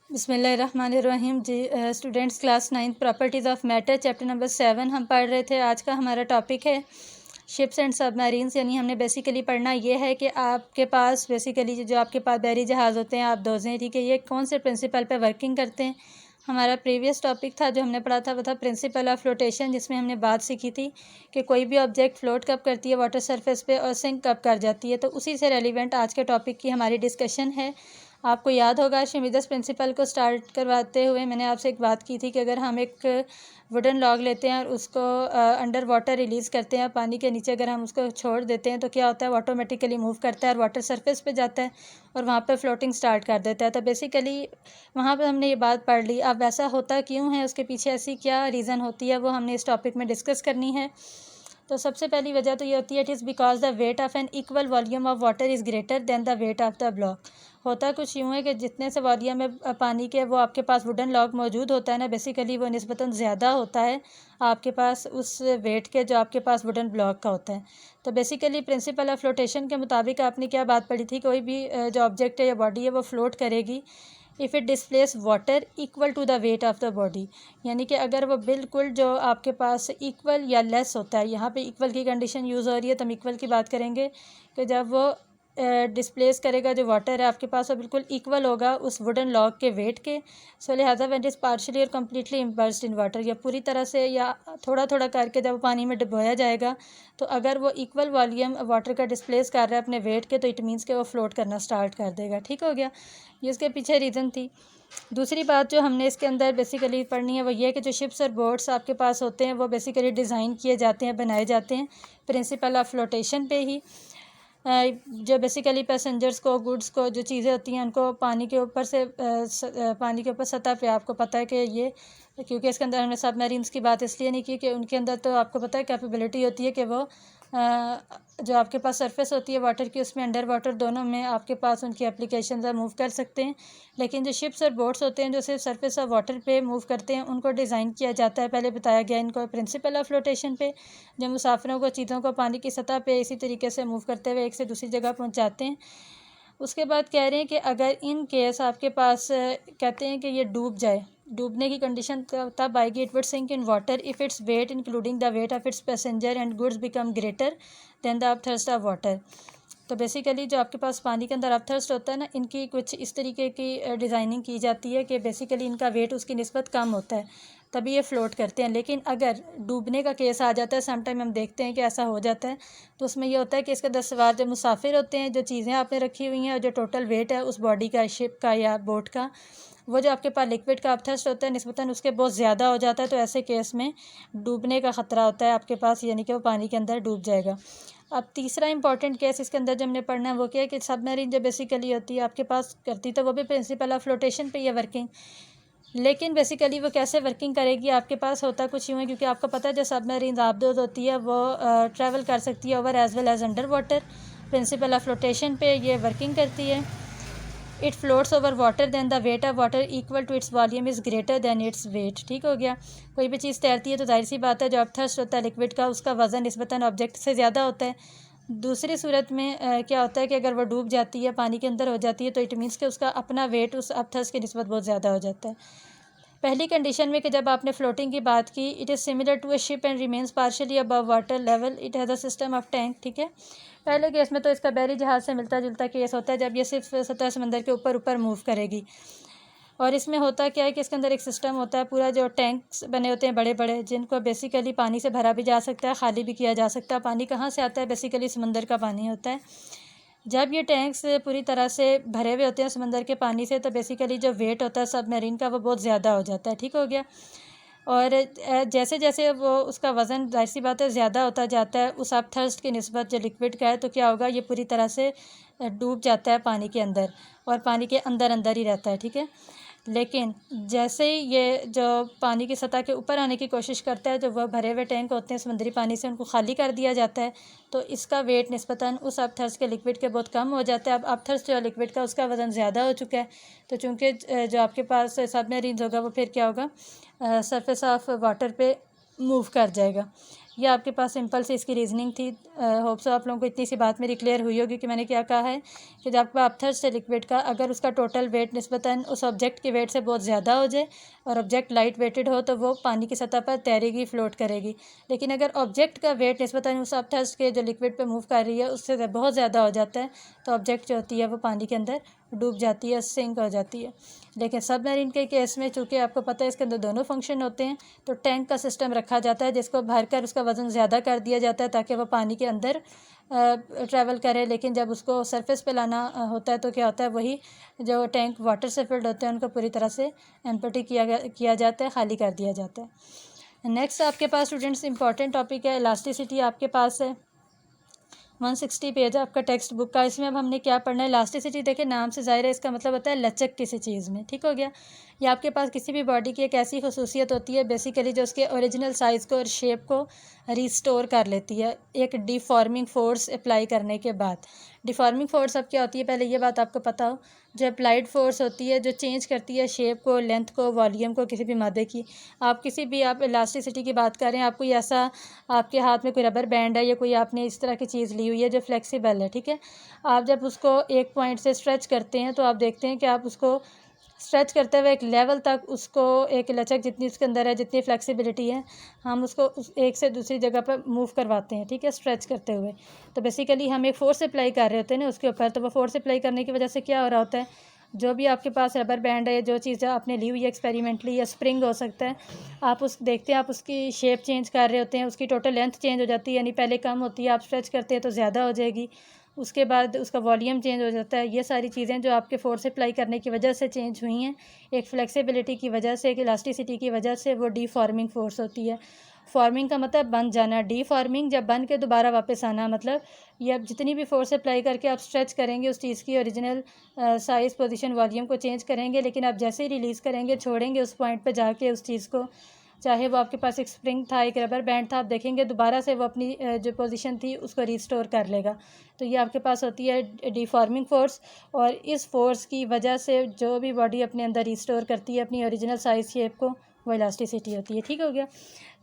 बिस्मिल्लाहिर्रहमानिर्रहीम जी। Students class 9 properties of matter chapter number 7 हम पढ़ रहे थे। आज का हमारा टॉपिक है शिप्स एंड सबमरीन्स। यानी हमने बेसिकली पढ़ना ये है कि आपके पास बेसिकली जो आपके पास बहरी जहाज़ होते हैं, आप दोज़ें, ठीक है, ये कौन से प्रिंसिपल पे वर्किंग करते हैं। हमारा प्रीवियस टॉपिक था जो हमने पढ़ा था वो था प्रिंसिपल ऑफ फ्लोटेशन, जिसमें हमने बात सीखी थी कि कोई भी ऑब्जेक्ट फ्लोट कब करती है वाटर सरफेस पे और सिंक कब कर जाती है। तो उसी से रेलिवेंट आज के टॉपिक की हमारी डिस्कशन है। आपको याद होगा शिमिदस प्रिंसिपल को स्टार्ट करवाते हुए मैंने आपसे एक बात की थी कि अगर हम एक वुडन लॉग लेते हैं और उसको अंडर वाटर रिलीज़ करते हैं, पानी के नीचे अगर हम उसको छोड़ देते हैं तो क्या होता है, वो ऑटोमेटिकली मूव करता है और वाटर सरफेस पे जाता है और वहाँ पे फ्लोटिंग स्टार्ट कर देता है। तो बेसिकली वहाँ पे हमने ये बात पढ़ ली। अब वैसा होता क्यों है, उसके पीछे ऐसी क्या रीज़न होती है, वो हमने इस टॉपिक में डिस्कस करनी है। तो सबसे पहली वजह तो ये होती है, it is because the weight of an equal volume of water is greater than the weight of the block. होता कुछ यूँ है कि जितने से वॉल्यूम में पानी के वो आपके पास वुडन लॉग मौजूद होता है ना, बेसिकली वो निस्बतन ज़्यादा होता है आपके पास उस वेट के जो आपके पास वुडन ब्लॉक का होता है। तो बेसिकली प्रिंसिपल ऑफ फ्लोटेशन के मुताबिक आपने क्या बात पढ़ी थी, कोई भी जो ऑब्जेक्ट है या बॉडी है वो फ्लोट करेगी if it displace water equal to the weight of the body. यानी कि अगर वो बिल्कुल जो आपके पास इक्वल या लेस होता है, यहाँ पे इक्वल की कंडीशन यूज़ हो रही है तो हम इक्वल की बात करेंगे कि जब वो डिस्प्लेस करेगा जो वाटर है आपके पास वो बिल्कुल इक्वल होगा उस वुडन लॉग के वेट के। सो लिहाजा व्हेन इट इज़ पार्शियली और कम्प्लीटली इम्बर्स्ड इन वाटर, या पूरी तरह से या थोड़ा थोड़ा करके जब पानी में डुबोया जाएगा, तो अगर वो इक्वल वॉल्यूम वाटर का डिस्प्लेस कर रहा है अपने वेट के, तो इट मीन्स के वो फ्लोट करना स्टार्ट कर देगा। ठीक हो गया, ये इसके पीछे रीज़न थी। दूसरी बात जो हमने इसके अंदर बेसिकली पढ़नी है वो ये है कि जो शिप्स और बोट्स आपके पास होते हैं वो बेसिकली डिज़ाइन किए जाते हैं, बनाए जाते हैं प्रिंसिपल ऑफ फ्लोटेशन पे ही। जो बेसिकली पैसेंजर्स को, गुड्स को, जो चीज़ें होती हैं उनको पानी के ऊपर से पानी के ऊपर सतह पे, आपको पता है कि ये, क्योंकि इसके अंदर हमने सबमरीन्स की बात इसलिए नहीं की कि उनके अंदर तो आपको पता है कैपेबिलिटी होती है कि वो जो आपके पास सरफेस होती है वाटर की, उसमें अंडर वाटर दोनों में आपके पास उनकी एप्लीकेशन मूव कर सकते हैं। लेकिन जो शिप्स और बोट्स होते हैं जो सिर्फ सरफेस ऑफ वाटर पे मूव करते हैं, उनको डिज़ाइन किया जाता है, पहले बताया गया इनको प्रिंसिपल ऑफ फ्लोटेशन पे, जो मुसाफिरों को, चीज़ों को पानी की सतह पे इसी तरीके से मूव करते हुए एक से दूसरी जगह पहुंचाते हैं। उसके बाद कह रहे हैं कि अगर इन केस आपके पास कहते हैं कि ये डूब जाए, डूबने की कंडीशन तब आएगी, it would sink in water if its weight including the weight of its passenger and goods become greater than the upthrust of water. तो बेसिकली जो आपके पास पानी के अंदर अपथर्स्ट होता है ना, इनकी कुछ इस तरीके की डिज़ाइनिंग की जाती है कि बेसिकली इनका वेट उसकी निस्बत कम होता है, तभी ये फ़्लोट करते हैं। लेकिन अगर डूबने का केस आ जाता है, समटाइम हम देखते हैं कि ऐसा हो जाता है, तो उसमें ये होता है कि इसके अंदर सवार जो मुसाफिर होते हैं, जो चीज़ें आपने रखी हुई हैं और जो टोटल वेट है उस बॉडी का, शिप का या बोट का, वो जो आपके पास लिक्विड का अपथर्स्ट होता है निस्बतन उसके बहुत ज़्यादा हो जाता है। तो ऐसे केस में डूबने का ख़तरा होता है आपके पास, यानी कि वो पानी के अंदर डूब जाएगा। अब तीसरा इंपॉर्टेंट केस इसके अंदर जो हमने पढ़ना है वो क्या है कि सबमरीन जो बेसिकली होती है आपके पास करती, तो वो भी प्रिंसिपल ऑफ फ्लोटेशन पे ही है वर्किंग। लेकिन बेसिकली वो कैसे वर्किंग करेगी, आपके पास होता कुछ यूँ है, क्योंकि आपको पता है जो सबमरीन आबदोद होती है वो ट्रैवल कर सकती है over as well as under water. Principle of flotation पे ये वर्किंग करती है। It floats over water than the weight of water equal to its volume is greater than its weight. ठीक हो गया, कोई भी चीज़ तैरती है तो जाहिर सी बात है जो अपथर्स्ट होता है लिक्विड का, उसका वज़न निस्बतन ऑब्जेक्ट से ज़्यादा होता है। दूसरी सूरत में क्या होता है कि अगर वो डूब जाती है, पानी के अंदर हो जाती है, तो इट मीन्स कि उसका अपना वेट उस अपथर्स्ट की निस्बत बहुत ज़्यादा हो जाता है। पहली कंडीशन में कि जब आपने फ्लोटिंग की बात की, it is similar to a ship and remains partially above water level, it has a system of tank. ठीक है, पहले केस में तो इसका बहरी जहाज़ से मिलता जुलता केस होता है जब ये सिर्फ सतह समंदर के ऊपर ऊपर मूव करेगी। और इसमें होता क्या है कि इसके अंदर एक सिस्टम होता है, पूरा जो टैंक्स बने होते हैं बड़े बड़े, जिनको बेसिकली पानी से भरा भी जा सकता है, खाली भी किया जा सकता है। पानी कहाँ से आता है, बेसिकली समंदर का पानी होता है। जब ये टैंक्स पूरी तरह से भरे हुए होते हैं समंदर के पानी से, तो बेसिकली जो वेट होता है सबमरीन का वो बहुत ज़्यादा हो जाता है। ठीक हो गया, और जैसे जैसे वो उसका वज़न जाहिर सी बात है ज़्यादा होता जाता है उस अपथर्स्ट की निस्बत जो लिक्विड का है, तो क्या होगा, ये पूरी तरह से डूब जाता है पानी के अंदर और पानी के अंदर अंदर ही रहता है। ठीक है, लेकिन जैसे ही ये जो पानी की सतह के ऊपर आने की कोशिश करता है, जो वह भरे हुए टैंक होते हैं समुद्री पानी से, उनको खाली कर दिया जाता है, तो इसका वेट निस्बतन उस अपथर्स्ट के लिक्विड के बहुत कम हो जाता है। अब अपथर्स्ट जो लिक्विड का उसका वज़न ज़्यादा हो चुका है, तो चूँकि जो आपके पास सबमरीन होगा वो फिर क्या होगा, सरफेस ऑफ वाटर पे मूव कर जाएगा। ये आपके पास सिंपल सी इसकी रीजनिंग थी। होप सो आप लोगों को इतनी सी बात मेरी क्लियर हुई होगी कि मैंने क्या कहा है कि जब आपका अपथर्स्ट है लिक्विड का, अगर उसका टोटल वेट निस्बतन उस ऑब्जेक्ट के वेट से बहुत ज़्यादा हो जाए और ऑब्जेक्ट लाइट वेटेड हो तो वो पानी की सतह पर तैरेगी, फ्लोट करेगी। लेकिन अगर ऑब्जेक्ट का वेट निस्बतन उस अपथर्स्ट के जो लिक्विड पे मूव कर रही है उससे बहुत ज़्यादा हो जाता है तो ऑब्जेक्ट जो होती है वो पानी के अंदर डूब जाती है, सिंक हो जाती है। लेकिन सबमरीन के केस में चूँकि आपको पता है इसके अंदर दोनों फंक्शन होते हैं, तो टैंक का सिस्टम रखा जाता है जिसको भरकर उसका वज़न ज़्यादा कर दिया जाता है ताकि वह पानी के अंदर ट्रैवल करे। लेकिन जब उसको सरफेस पे लाना होता है तो क्या होता है, वही जो टैंक वाटर से फिल्ड होते हैं उनको पूरी तरह से एम्प्टी किया जाता है, खाली कर दिया जाता है। नेक्स्ट आपके पास स्टूडेंट्स इंपॉर्टेंट टॉपिक है इलास्टिसिटी। आपके पास है 160 पेज है आपका टेक्स्ट बुक का। इसमें अब हमने क्या पढ़ना है, इलास्टिसिटी। देखिए नाम से ज़ाहिर है इसका मतलब होता है लचक किसी चीज़ में, ठीक हो गया। ये आपके पास किसी भी बॉडी की एक ऐसी खसूसियत होती है बेसिकली जो उसके ओरिजिनल साइज़ को और शेप को रिस्टोर कर लेती है एक डिफॉर्मिंग फोर्स अप्लाई करने के बाद। डिफॉर्मिंग फोर्स अब क्या होती है, पहले ये बात आपको पता हो। जो अप्लाइड फोर्स होती है जो चेंज करती है शेप को, लेंथ को, वॉल्यूम को किसी भी मादे की। आप किसी भी आप इलास्टिसिटी की बात करें, आप कोई ऐसा आपके हाथ में कोई रबर बैंड है या कोई आपने इस तरह की चीज़ ली हुई है जो फ्लेक्सिबल है, ठीक है। आप जब उसको एक पॉइंट से स्ट्रेच करते हैं तो आप देखते हैं कि आप उसको स्ट्रेच करते हुए एक लेवल तक उसको एक लचक जितनी उसके अंदर है, जितनी फ्लेक्सिबिलिटी है, हम उसको एक से दूसरी जगह पर मूव करवाते हैं, ठीक है, स्ट्रेच करते हुए। तो बेसिकली हम एक फ़ोर्स अप्लाई कर रहे होते हैं ना उसके ऊपर, तो वो फोर्स अप्लाई करने की वजह से क्या हो रहा होता है, जो भी आपके पास रबर बैंड है, जो चीज़ आपने ली हुई है एक्सपेरिमेंटली, या स्प्रिंग हो सकता है, आप उस देखते हैं आप उसकी शेप चेंज कर रहे होते हैं, उसकी टोटल लेंथ चेंज हो जाती है, यानी पहले कम होती है, आप स्ट्रेच करते हैं तो ज़्यादा हो जाएगी, उसके बाद उसका वॉल्यूम चेंज हो जाता है। ये सारी चीज़ें जो आपके फोर्स अप्लाई करने की वजह से चेंज हुई हैं, एक फ्लेक्सिबिलिटी की वजह से, एक इलास्टिसिटी की वजह से, वो डीफॉर्मिंग फोर्स होती है। फॉर्मिंग का मतलब बन जाना, डीफॉर्मिंग जब बन के दोबारा वापस आना, मतलब ये अब जितनी भी फोर्स अप्लाई करके आप स्ट्रेच करेंगे उस चीज़ की ओरिजिनल साइज़, पोजीशन, वॉल्यूम को चेंज करेंगे, लेकिन आप जैसे ही रिलीज़ करेंगे, छोड़ेंगे उस पॉइंट पे जाके उस चीज़ को, चाहे वो आपके पास एक स्प्रिंग था, एक रबर बैंड था, आप देखेंगे दोबारा से वो अपनी जो पोजीशन थी उसको रिस्टोर कर लेगा। तो ये आपके पास होती है डिफॉर्मिंग फोर्स, और इस फोर्स की वजह से जो भी बॉडी अपने अंदर रिस्टोर करती है अपनी ओरिजिनल साइज़, शेप को, वो इलास्टिसिटी होती है, ठीक हो गया।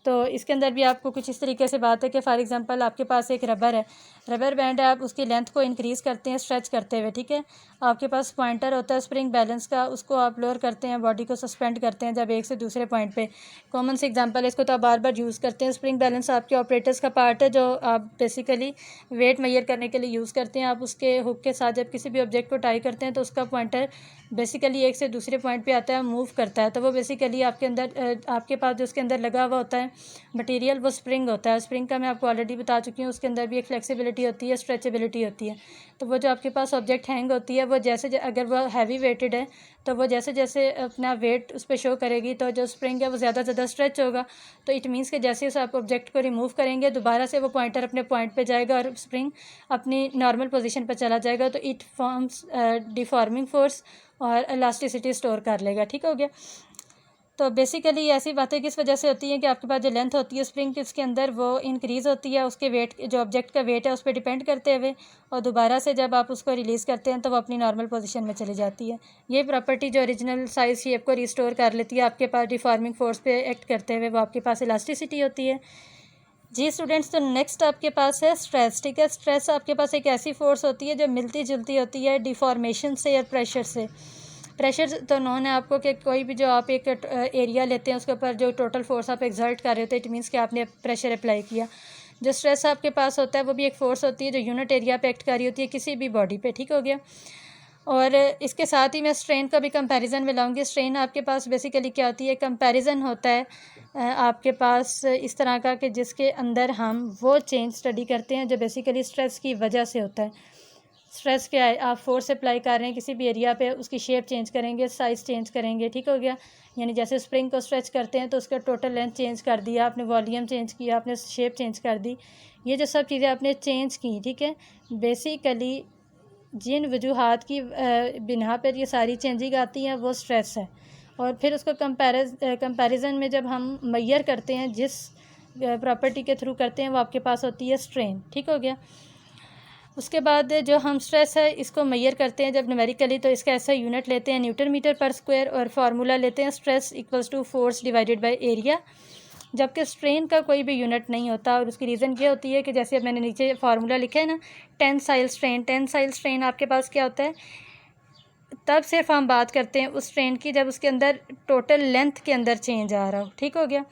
तो इसके अंदर भी आपको कुछ इस तरीके से बात है कि फॉर एग्जांपल आपके पास एक रबर है, रबर बैंड है, आप उसकी लेंथ को इंक्रीज़ करते हैं स्ट्रेच करते हुए, ठीक है। आपके पास पॉइंटर होता है स्प्रिंग बैलेंस का, उसको आप लोअर करते हैं, बॉडी को सस्पेंड करते हैं जब एक से दूसरे पॉइंट पे। कॉमन से एग्जांपल है, इसको तो आप बार बार यूज़ करते हैं। स्प्रिंग बैलेंस आपके ऑपरेटर्स का पार्ट है जो आप बेसिकली वेट मेजर करने के लिए यूज़ करते हैं। आप उसके हुक के साथ जब किसी भी ऑब्जेक्ट को टाई करते हैं तो उसका पॉइंटर बेसिकली एक से दूसरे पॉइंट पे आता है, मूव करता है, तो वो बेसिकली आपके अंदर आपके पास जो उसके अंदर लगा हुआ होता है मटेरियल, वो स्प्रिंग होता है। स्प्रिंग का मैं आपको ऑलरेडी बता चुकी हूँ, उसके अंदर भी एक फ्लेक्सिबिलिटी होती है, स्ट्रेचेबिलिटी होती है। तो वो जो आपके पास ऑब्जेक्ट हैंग होती है, वो जैसे अगर वो हैवी वेटेड है तो वो जैसे जैसे अपना वेट उस पर शो करेगी, तो जो स्प्रिंग है वो ज़्यादा से ज़्यादा स्ट्रेच होगा। तो इट मीन्स कि जैसे उस आप ऑब्जेक्ट को रिमूव करेंगे दोबारा से वो पॉइंटर अपने पॉइंट पे जाएगा और स्प्रिंग अपनी नॉर्मल पोजीशन पर चला जाएगा, तो इट फॉर्म्स डिफॉर्मिंग फोर्स और इलास्टिसिटी स्टोर कर लेगा, ठीक हो गया। तो बेसिकली ऐसी बातें किस वजह से होती हैं कि आपके पास जो लेंथ होती है स्प्रिंग की उसके अंदर वो इंक्रीज़ होती है उसके वेट, जो ऑब्जेक्ट का वेट है उस पर डिपेंड करते हुए, और दोबारा से जब आप उसको रिलीज़ करते हैं तो वो अपनी नॉर्मल पोजीशन में चली जाती है। ये प्रॉपर्टी जो ओरिजिनल साइज शेप को रिस्टोर कर लेती है आपके पास डिफॉर्मिंग फोर्स पे एक्ट करते हुए, वो आपके पास इलास्टिसिटी होती है। जी स्टूडेंट्स, तो नेक्स्ट आपके पास है स्ट्रेस, ठीक है। स्ट्रेस आपके पास एक ऐसी फोर्स होती है जो मिलती जुलती होती है डिफॉर्मेशन से या प्रेशर से। प्रेशर तो नॉन है आपको कि कोई भी जो आप एक एरिया लेते हैं उसके ऊपर जो टोटल फोर्स आप एक्सर्ट कर रहे होते हैं, इट मीन्स कि आपने प्रेशर अप्लाई किया। जो स्ट्रेस आपके पास होता है वो भी एक फ़ोर्स होती है जो यूनिट एरिया पे एक्ट कर रही होती है किसी भी बॉडी पे, ठीक हो गया। और इसके साथ ही मैं स्ट्रेन का भी कंपैरिजन में लाऊंगी। स्ट्रेन आपके पास बेसिकली क्या होती है, कंपैरिजन होता है आपके पास इस तरह का कि जिसके अंदर हम वो चेंज स्टडी करते हैं जो बेसिकली स्ट्रेस की वजह से होता है। स्ट्रेस क्या है, आप फोर्स अप्लाई कर रहे हैं किसी भी एरिया पे, उसकी शेप चेंज करेंगे, साइज़ चेंज करेंगे, ठीक हो गया। यानी जैसे स्प्रिंग को स्ट्रेच करते हैं तो उसका टोटल लेंथ चेंज कर दिया आपने, वॉल्यूम चेंज किया आपने, शेप चेंज कर दी, ये जो सब चीज़ें आपने चेंज की, ठीक है। बेसिकली जिन वजूहात की बिना पर ये सारी चेंजिंग आती हैं वो स्ट्रेस है। और फिर उसको कंपैरिजन में जब हम मेजर करते हैं जिस प्रॉपर्टी के थ्रू करते हैं वो आपके पास होती है स्ट्रेन, ठीक हो गया। उसके बाद जो हम स्ट्रेस है इसको मेजर करते हैं जब न्यूमेरिकली, तो इसका ऐसा यूनिट लेते हैं न्यूटन मीटर पर स्क्वायर, और फार्मूला लेते हैं stress equals to force divided by area. जबकि स्ट्रेन का कोई भी यूनिट नहीं होता। और उसकी रीज़न ये होती है कि जैसे अब मैंने नीचे फार्मूला लिखा है ना, टेंसाइल स्ट्रेन आपके पास क्या होता है, तब सिर्फ हम बात करते हैं उस स्ट्रेन की जब उसके अंदर टोटल लेंथ के अंदर चेंज आ रहा हो। ठीक हो गया।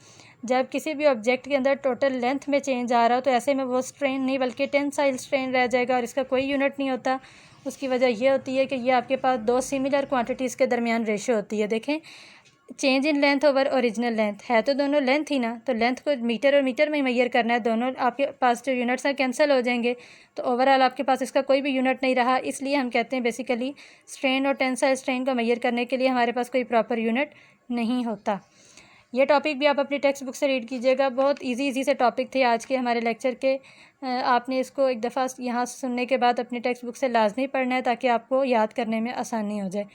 जब किसी भी ऑब्जेक्ट के अंदर टोटल लेंथ में चेंज आ रहा हो तो ऐसे में वो स्ट्रेन नहीं बल्कि टेंसाइल स्ट्रेन रह जाएगा और इसका कोई यूनिट नहीं होता। उसकी वजह यह होती है कि ये आपके पास दो सिमिलर क्वांटिटीज़ के दरमियान रेशो होती है। देखें, change in length over original length है तो दोनों लेंथ ही ना, तो लेंथ को मीटर और मीटर में मेजर करना है, दोनों आपके पास जो यूनिट्स हैं कैंसिल हो जाएंगे, तो ओवरऑल आपके पास इसका कोई भी यूनिट नहीं रहा। इसलिए हम कहते हैं बेसिकली स्ट्रेन और टेंसाइल स्ट्रेन को मेजर करने के लिए हमारे पास कोई प्रॉपर यूनिट नहीं होता। ये टॉपिक भी आप अपनी टेक्स्ट बुक से रीड कीजिएगा, बहुत इजी से टॉपिक थे आज के हमारे लेक्चर के। आपने इसको एक दफ़ा यहाँ सुनने के बाद अपनी टेक्स्ट बुक से लाजमी पढ़ना है ताकि आपको याद करने में आसानी हो जाए।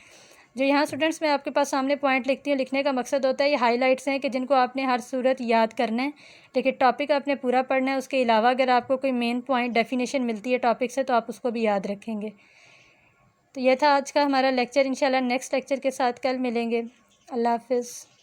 जो यहाँ स्टूडेंट्स मैं आपके पास सामने पॉइंट लिखती हूँ, लिखने का मकसद होता है ये हाइलाइट्स हैं कि जिनको आपने हर सूरत याद करना है, लेकिन टॉपिक आपने पूरा पढ़ना है। उसके अलावा अगर आपको कोई मेन पॉइंट डेफिनेशन मिलती है टॉपिक से तो आप उसको भी याद रखेंगे। तो यह था आज का हमारा लेक्चर। इंशाल्लाह नेक्स्ट लेक्चर के साथ कल मिलेंगे। अल्लाह हाफिज़।